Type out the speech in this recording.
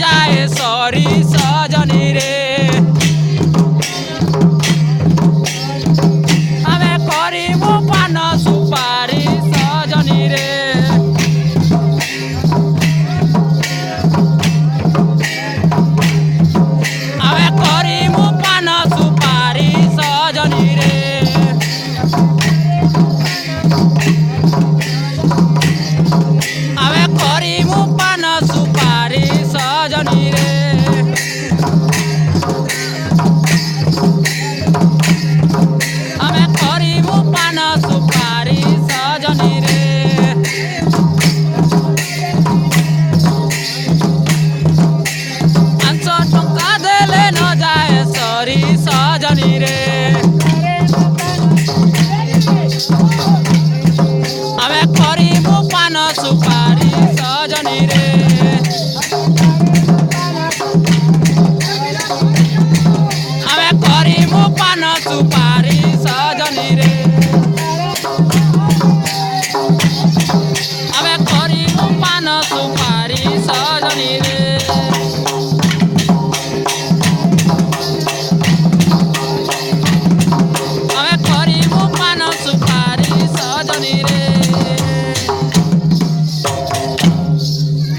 जाए सॉरी सजनी रे आमे करिबु पान सुपारी सजनी रे आमे करिबु पान सुपारी सजनी रे आमे करिबु पान सुपारी सजनी रे आमे करिबु पान सुपारी सजनी रे आंसो टंका देले न जाए सरी सजनी रे आमे करिबु पान सुपारी सजनी रे आमे करिबु पान सुपारी सजनी रे आमे करिबु पान सुपारी सजनी रे।